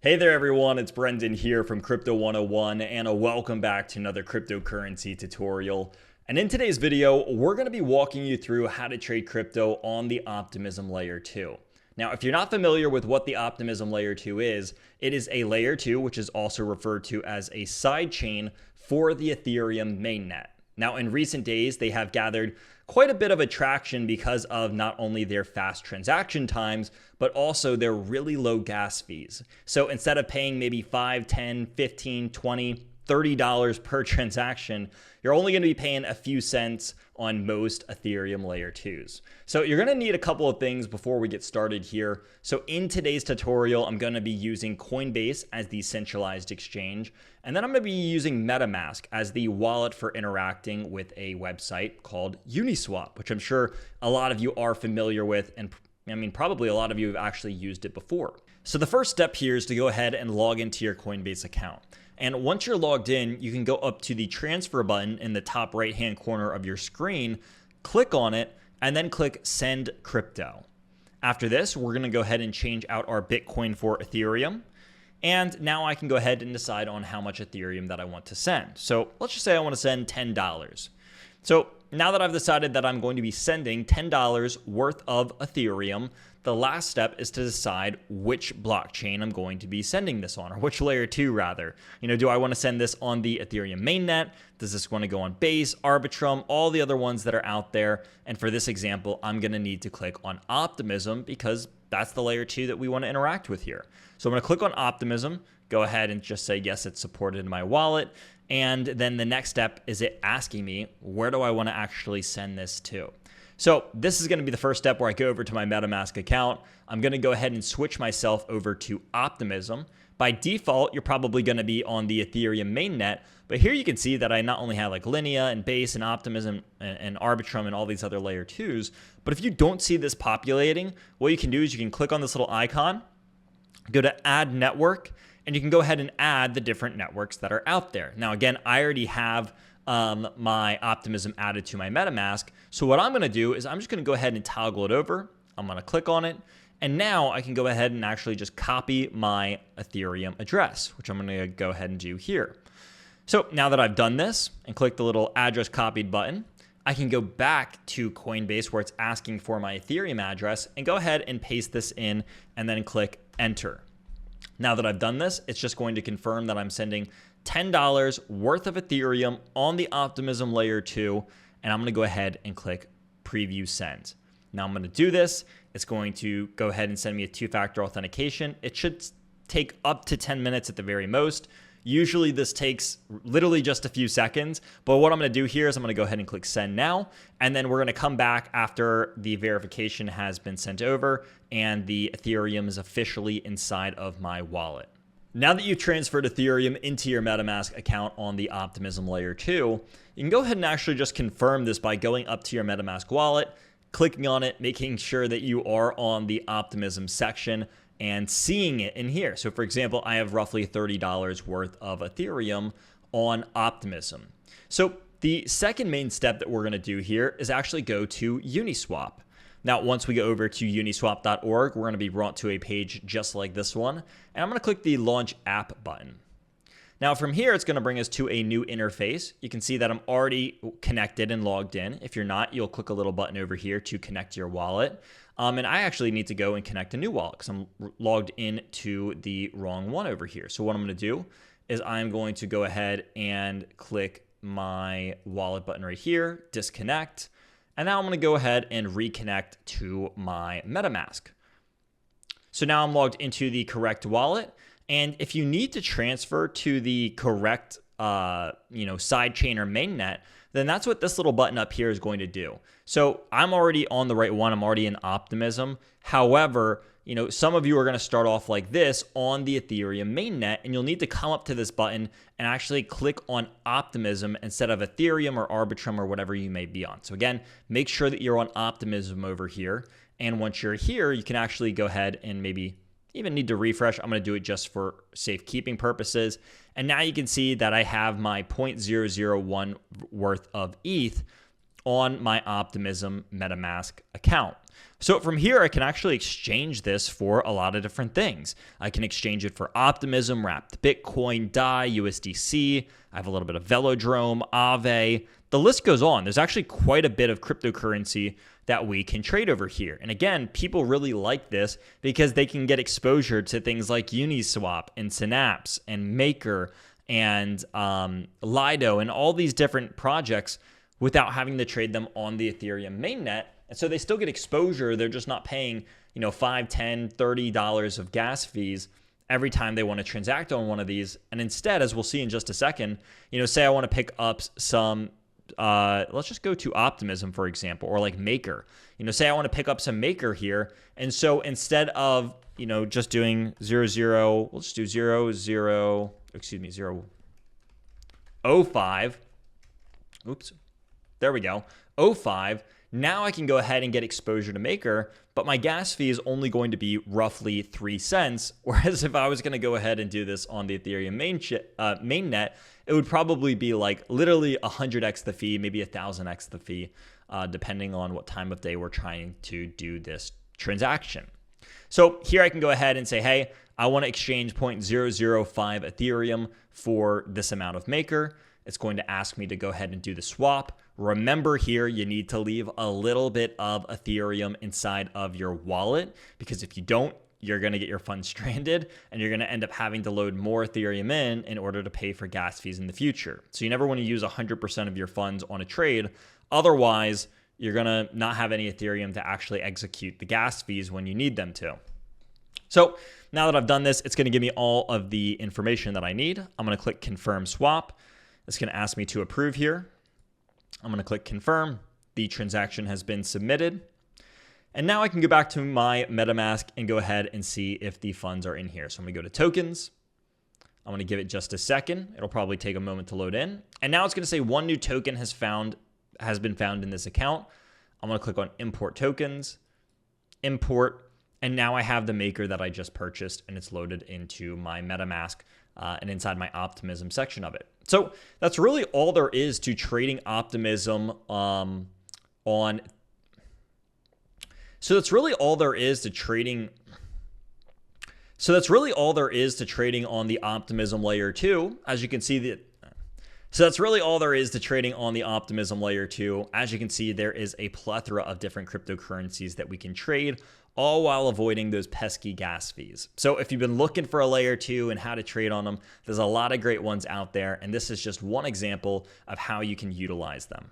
Hey there everyone, it's Brendan here from Crypto 101 and welcome back to another cryptocurrency tutorial. And in today's video, we're going to be walking you through how to trade crypto on the Optimism Layer 2. Now, if you're not familiar with what the Optimism Layer 2 is, it is a Layer 2, which is also referred to as a sidechain for the Ethereum mainnet. Now, in recent days, they have gathered quite a bit of attraction because of not only their fast transaction times, but also their really low gas fees. So instead of paying maybe $5, $10, $15, $20, $30 per transaction, you're only going to be paying a few cents on most Ethereum Layer 2s. So you're going to need a couple of things before we get started here. So in today's tutorial, I'm going to be using Coinbase as the centralized exchange. And then I'm going to be using MetaMask as the wallet for interacting with a website called Uniswap, which I'm sure a lot of you are familiar with. And I mean, probably a lot of you have actually used it before. So the first step here is to go ahead and log into your Coinbase account. And once you're logged in, you can go up to the transfer button in the top right-hand corner of your screen, click on it, and then click Send Crypto. After this, we're going to go ahead and change out our Bitcoin for Ethereum. And now I can go ahead and decide on how much Ethereum that I want to send. So let's just say I want to send $10. So now that I've decided that I'm going to be sending $10 worth of Ethereum, the last step is to decide which blockchain I'm going to be sending this on, or which layer 2 rather. Do I want to send this on the Ethereum mainnet? Does this want to go on Base, Arbitrum, all the other ones that are out there? And for this example, I'm going to need to click on Optimism because that's the layer 2 that we want to interact with here. So I'm going to click on Optimism, go ahead and just say, yes, it's supported in my wallet. And then the next step is it asking me, where do I want to actually send this to? So this is going to be the first step where I go over to my MetaMask account. I'm going to go ahead and switch myself over to Optimism. By default, you're probably going to be on the Ethereum mainnet, but here you can see that I not only have like Linea and Base and Optimism and Arbitrum and all these other layer 2s, but if you don't see this populating, what you can do is you can click on this little icon, go to Add Network, and you can go ahead and add the different networks that are out there. Now, again, I already have my Optimism added to my MetaMask. So what I'm going to do is I'm just going to go ahead and toggle it over. I'm going to click on it. And now I can go ahead and actually just copy my Ethereum address, which I'm going to go ahead and do here. So now that I've done this and click the little address copied button, I can go back to Coinbase where it's asking for my Ethereum address and go ahead and paste this in and then click enter. Now that I've done this, it's just going to confirm that I'm sending $10 worth of Ethereum on the Optimism Layer 2, and I'm going to go ahead and click Preview Send. Now I'm going to do this. It's going to go ahead and send me a two-factor authentication. It should take up to 10 minutes at the very most. Usually this takes literally just a few seconds, but what I'm going to do here is I'm going to go ahead and click Send Now, and then we're going to come back after the verification has been sent over and the Ethereum is officially inside of my wallet. Now that you've transferred Ethereum into your MetaMask account on the Optimism Layer 2, you can go ahead and actually just confirm this by going up to your MetaMask wallet, clicking on it, making sure that you are on the Optimism section, and seeing it in here. So for example, I have roughly $30 worth of Ethereum on Optimism. So the second main step that we're going to do here is actually go to Uniswap. Now, once we go over to uniswap.org, we're going to be brought to a page just like this one. And I'm going to click the Launch App button. Now, from here, it's going to bring us to a new interface. You can see that I'm already connected and logged in. If you're not, you'll click a little button over here to connect your wallet. And I actually need to go and connect a new wallet because I'm logged in to the wrong one over here. So what I'm going to do is I'm going to go ahead and click my wallet button right here, disconnect. And now I'm going to go ahead and reconnect to my MetaMask. So now I'm logged into the correct wallet. And if you need to transfer to the correct sidechain or mainnet, then that's what this little button up here is going to do. So I'm already on the right one. I'm already in Optimism. However, some of you are going to start off like this on the Ethereum mainnet, and you'll need to come up to this button and actually click on Optimism instead of Ethereum or Arbitrum or whatever you may be on. So again, make sure that you're on Optimism over here. And once you're here, you can actually go ahead and maybe even need to refresh. I'm going to do it just for safekeeping purposes. And now you can see that I have my 0.001 worth of ETH on my Optimism MetaMask account. So from here, I can actually exchange this for a lot of different things. I can exchange it for Optimism, Wrapped Bitcoin, DAI, USDC. I have a little bit of Velodrome, Aave. The list goes on. There's actually quite a bit of cryptocurrency that we can trade over here. And again, people really like this because they can get exposure to things like Uniswap and Synapse and Maker and Lido and all these different projects without having to trade them on the Ethereum mainnet. And so they still get exposure. They're just not paying, $5, $10, $30 of gas fees every time they want to transact on one of these. And instead, as we'll see in just a second, say I want to pick up some, let's just go to Optimism, for example, or like Maker. Say I want to pick up some Maker here. And so instead of, just doing 0, we'll just do 0.05. Oops. There we go. 05. Now I can go ahead and get exposure to Maker, but my gas fee is only going to be roughly 3 cents. Whereas if I was going to go ahead and do this on the Ethereum mainnet, it would probably be like literally 100x the fee, maybe 1,000x the fee, depending on what time of day we're trying to do this transaction. So here I can go ahead and say, hey, I want to exchange 0.005 Ethereum for this amount of Maker. It's going to ask me to go ahead and do the swap. Remember here, you need to leave a little bit of Ethereum inside of your wallet, because if you don't, you're going to get your funds stranded and you're going to end up having to load more Ethereum in order to pay for gas fees in the future. So you never want to use 100% of your funds on a trade. Otherwise, you're going to not have any Ethereum to actually execute the gas fees when you need them to. So now that I've done this, it's going to give me all of the information that I need. I'm going to click Confirm Swap. It's going to ask me to approve here. I'm going to click Confirm. The transaction has been submitted. And now I can go back to my MetaMask and go ahead and see if the funds are in here. So I'm going to go to Tokens. I'm going to give it just a second. It'll probably take a moment to load in. And now it's going to say one new token has been found in this account. I'm going to click on Import Tokens, Import, and now I have the Maker that I just purchased, and it's loaded into my MetaMask and inside my Optimism section of it. So that's really all there is to trading Optimism So that's really all there is to trading on the Optimism layer 2. As you can see, that's really all there is to trading on the Optimism layer 2. As you can see, there is a plethora of different cryptocurrencies that we can trade, all while avoiding those pesky gas fees. So if you've been looking for a layer 2 and how to trade on them, there's a lot of great ones out there, and this is just one example of how you can utilize them.